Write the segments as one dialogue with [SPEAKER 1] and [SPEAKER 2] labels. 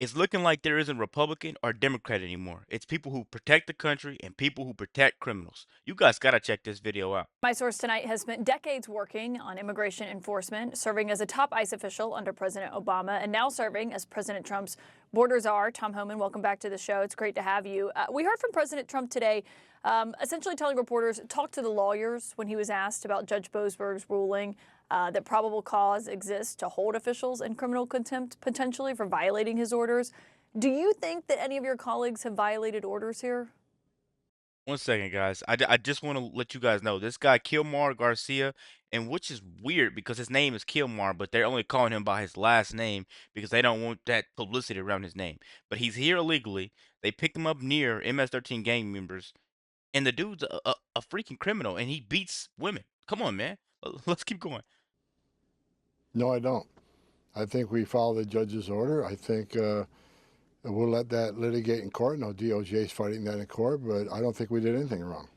[SPEAKER 1] It's looking like there isn't Republican or Democrat anymore. It's people who protect the country and people who protect criminals. You guys gotta check this video out.
[SPEAKER 2] My source tonight has spent decades working on immigration enforcement, serving as a top ICE official under President Obama, and now serving as President Trump's border czar. Tom Homan, welcome back to the show. It's great to have you. We heard from President Trump today, essentially telling reporters, talk to the lawyers when he was asked about Judge Boasberg's ruling that probable cause exists to hold officials in criminal contempt, potentially for violating his orders. Do you think that any of your colleagues have violated orders here?
[SPEAKER 1] One second, guys. I just want to let you guys know this guy Kilmar Garcia, and which is weird because his name is Kilmar, but they're only calling him by his last name because they don't want that publicity around his name. But he's here illegally. They picked him up near MS-13 gang members, and the dude's a freaking criminal, and he beats women. Come on, man. Let's keep going.
[SPEAKER 3] No, I don't. I think we follow the judge's order. I think we'll let that litigate in court. No, DOJ is fighting that in court, but I don't think we did anything wrong.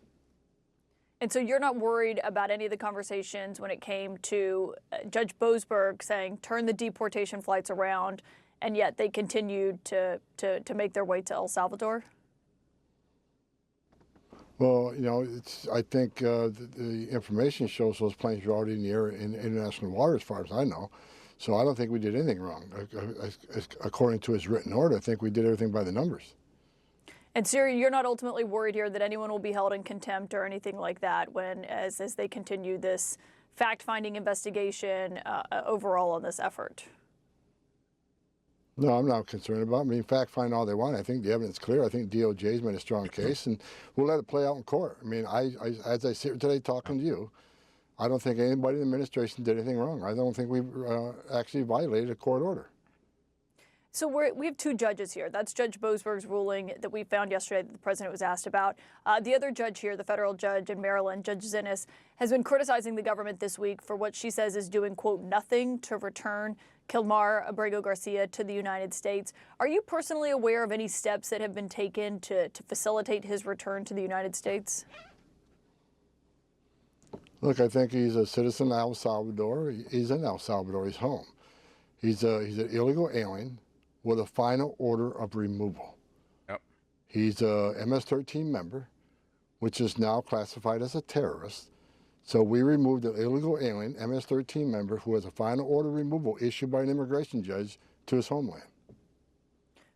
[SPEAKER 2] And so you're not worried about any of the conversations when it came to Judge Boasberg saying turn the deportation flights around, and yet they continued to make their way to El Salvador?
[SPEAKER 3] Well, I think the information shows those planes were already in the air in international water, as far as I know. So I don't think we did anything wrong. According to his written order, I think we did everything by the numbers.
[SPEAKER 2] And Siri, you're not ultimately worried here that anyone will be held in contempt or anything like that as they continue this fact-finding investigation overall on this effort?
[SPEAKER 3] No, I'm not concerned about it. I mean, fact find all they want. I think the evidence is clear. I think DOJ's made a strong case, and we'll let it play out in court. I mean, as I sit here today talking to you, I don't think anybody in the administration did anything wrong. I don't think we've actually violated a court order.
[SPEAKER 2] So we have two judges here. That's Judge Boasberg's ruling that we found yesterday that the president was asked about. The other judge here, the federal judge in Maryland, Judge Zinnes, has been criticizing the government this week for what she says is doing, quote, nothing to return Kilmar Abrego Garcia to the United States. Are you personally aware of any steps that have been taken to facilitate his return to the United States?
[SPEAKER 3] Look, I think he's a citizen of El Salvador. He's in El Salvador. He's home. He's an illegal alien with a final order of removal.
[SPEAKER 1] Yep.
[SPEAKER 3] He's a MS-13 member, which is now classified as a terrorist. So we removed an illegal alien, MS-13 member, who has a final order of removal issued by an immigration judge to his homeland.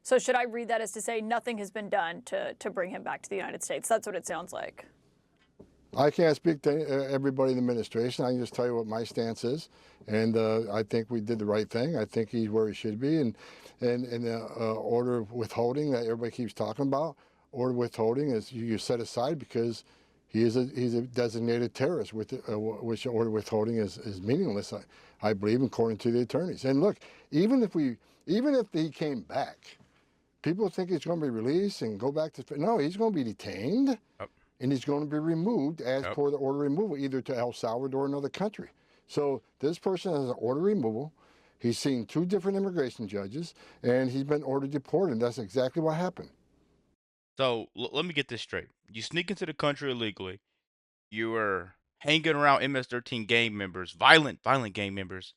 [SPEAKER 2] So should I read that as to say nothing has been done to bring him back to the United States? That's what it sounds like.
[SPEAKER 3] I can't speak to everybody in the administration. I can just tell you what my stance is, and I think we did the right thing. I think he's where he should be, and the order of withholding that everybody keeps talking about, order of withholding is you set aside because he's a designated terrorist, with which order of withholding is meaningless. I believe, according to the attorneys. And look, even if he came back, people think he's going to be released and go back to no, he's going to be detained.
[SPEAKER 1] Yep.
[SPEAKER 3] And he's going to be removed as
[SPEAKER 1] Yep.
[SPEAKER 3] per the order of removal, either to El Salvador or another country. So this person has an order of removal. He's seen two different immigration judges, and he's been ordered deported. And that's exactly what happened.
[SPEAKER 1] So let me get this straight. You sneak into the country illegally. You were hanging around MS-13 gang members, violent gang members,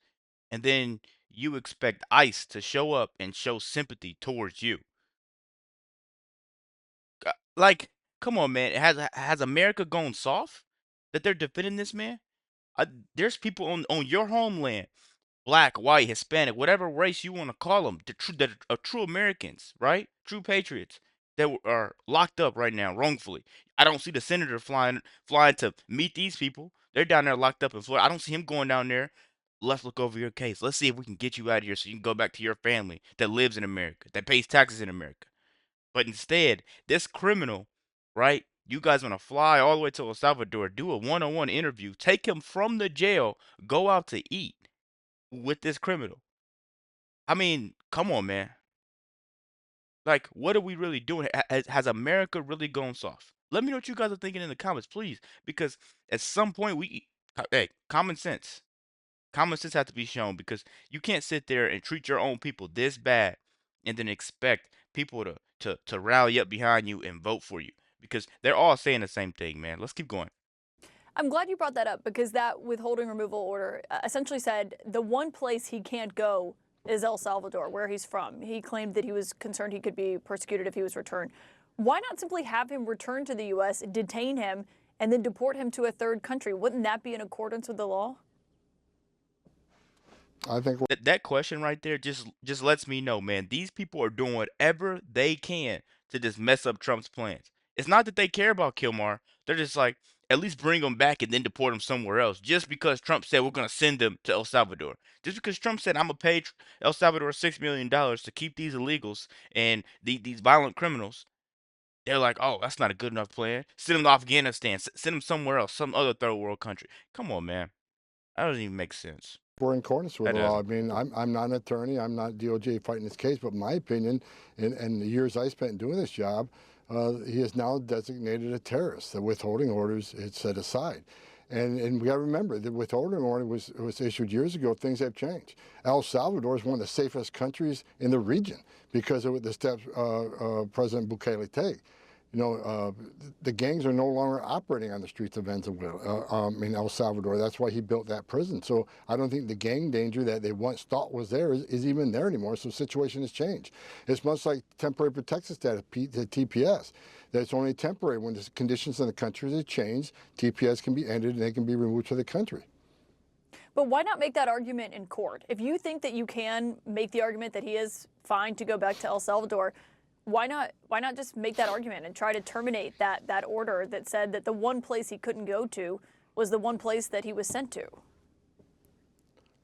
[SPEAKER 1] and then you expect ICE to show up and show sympathy towards you. Like, come on, man. Has America gone soft that they're defending this man? Uh, there's people on your homeland, black, white, Hispanic, whatever race you want to call them, that are true Americans, right? True patriots that are locked up right now wrongfully. I don't see the senator flying to meet these people. They're down there locked up in Florida. I don't see him going down there. Let's look over your case. Let's see if we can get you out of here so you can go back to your family that lives in America, that pays taxes in America. But instead, this criminal, right? You guys want to fly all the way to El Salvador, do a one-on-one interview, take him from the jail, go out to eat with this criminal. I mean, come on, man. Like, what are we really doing? Has America really gone soft? Let me know what you guys are thinking in the comments, please. Because at some point, hey, common sense. Common sense has to be shown because you can't sit there and treat your own people this bad and then expect people to rally up behind you and vote for you because they're all saying the same thing, man. Let's keep going.
[SPEAKER 2] I'm glad you brought that up because that withholding removal order essentially said the one place he can't go is El Salvador, where he's from. He claimed that he was concerned he could be persecuted if he was returned. Why not simply have him return to the U.S., detain him, and then deport him to a third country? Wouldn't that be in accordance with the law?
[SPEAKER 3] I think
[SPEAKER 1] That question right there just lets me know, man, these people are doing whatever they can to just mess up Trump's plans. It's not that they care about Kilmar. They're just like, at least bring him back and then deport him somewhere else. Just because Trump said we're gonna send them to El Salvador. Just because Trump said I'm gonna pay El Salvador $6 million to keep these illegals and these violent criminals. They're like, oh, that's not a good enough plan. Send them to Afghanistan. Send them somewhere else, some other third world country. Come on, man. That doesn't even make sense.
[SPEAKER 3] we're in accordance with
[SPEAKER 1] That
[SPEAKER 3] the law. I
[SPEAKER 1] doesn't.
[SPEAKER 3] mean, I'm not an attorney. I'm not DOJ fighting this case, but my opinion, and the years I spent doing this job, he is now designated a terrorist. The withholding orders is set aside. And we got to remember the withholding order was issued years ago. Things have changed. El Salvador is one of the safest countries in the region because of the steps President Bukele take. You know, the gangs are no longer operating on the streets of Venezuela, in El Salvador. That's why he built that prison. So I don't think the gang danger that they once thought was there is even there anymore. So the situation has changed. It's much like temporary protection status, the TPS. That's only temporary. When the conditions in the country have changed, TPS can be ended and they can be removed to the country.
[SPEAKER 2] But why not make that argument in court? If you think that you can make the argument that he is fine to go back to El Salvador, why not just make that argument and try to terminate that order that said that the one place he couldn't go to was the one place that he was sent to?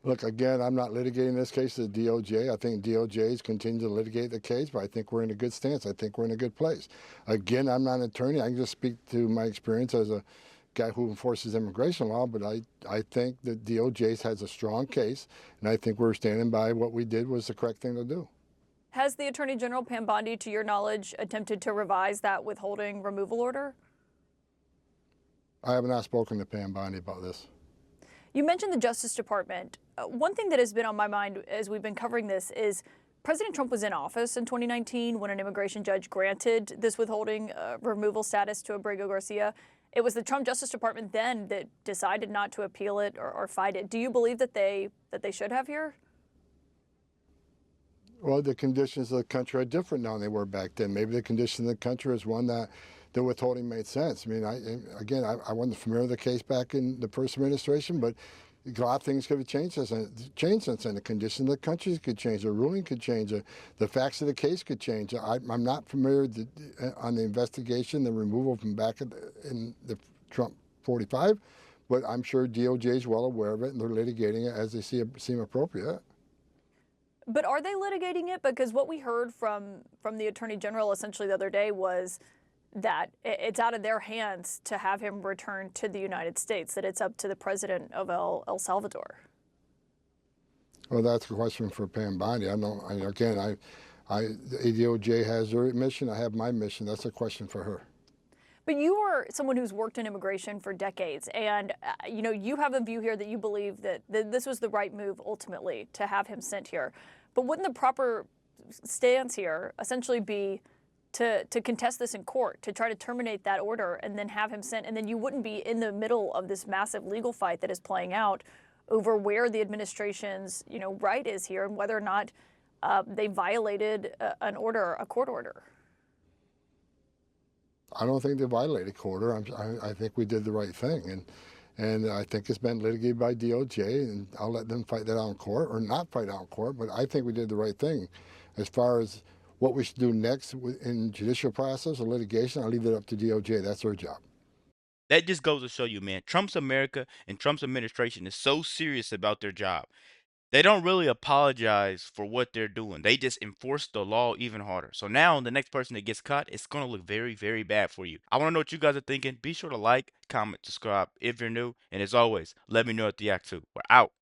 [SPEAKER 3] Look, again, I'm not litigating this case at DOJ. I think DOJ is continuing to litigate the case, but I think we're in a good stance. I think we're in a good place. Again, I'm not an attorney. I can just speak to my experience as a guy who enforces immigration law, but I think that DOJ has a strong case, and I think we're standing by what we did was the correct thing to do.
[SPEAKER 2] Has the Attorney General Pam Bondi, to your knowledge, attempted to revise that withholding removal order?
[SPEAKER 3] I have not spoken to Pam Bondi about this.
[SPEAKER 2] You mentioned the Justice Department. One thing that has been on my mind as we've been covering this is President Trump was in office in 2019 when an immigration judge granted this withholding removal status to Abrego Garcia. It was the Trump Justice Department then that decided not to appeal it or fight it. Do you believe that they should have here?
[SPEAKER 3] Well, the conditions of the country are different now than they were back then. Maybe the condition of the country is one that the withholding made sense. I mean, I wasn't familiar with the case back in the first administration, but a lot of things could have changed since then. The condition of the country could change. The ruling could change. The facts of the case could change. I'm not familiar on the investigation, the removal from back in the Trump 45, but I'm sure DOJ is well aware of it, and they're litigating it as they seem appropriate.
[SPEAKER 2] But are they litigating it? Because what we heard from the Attorney General essentially the other day was that it's out of their hands to have him return to the United States, that it's up to the president of El Salvador.
[SPEAKER 3] Well, that's a question for Pam Bondi. The DOJ has their mission. I have my mission. That's a question for her.
[SPEAKER 2] But you are someone who's worked in immigration for decades, and you have a view here that you believe that this was the right move ultimately to have him sent here. But wouldn't the proper stance here essentially be to contest this in court, to try to terminate that order and then have him sent, and then you wouldn't be in the middle of this massive legal fight that is playing out over where the administration's right is here and whether or not they violated a court order?
[SPEAKER 3] I don't think they violated court order. I think we did the right thing, and I think it's been litigated by DOJ, and I'll let them fight that out in court or not fight out in court. But I think we did the right thing. As far as what we should do next in judicial process or litigation, I'll leave it up to DOJ. That's their job.
[SPEAKER 1] That just goes to show you, man, Trump's America and Trump's administration is so serious about their job. They don't really apologize for what they're doing. They just enforce the law even harder. So now the next person that gets caught, it's going to look very, very bad for you. I want to know what you guys are thinking. Be sure to like, comment, subscribe if you're new. And as always, let me know at the act too. We're out.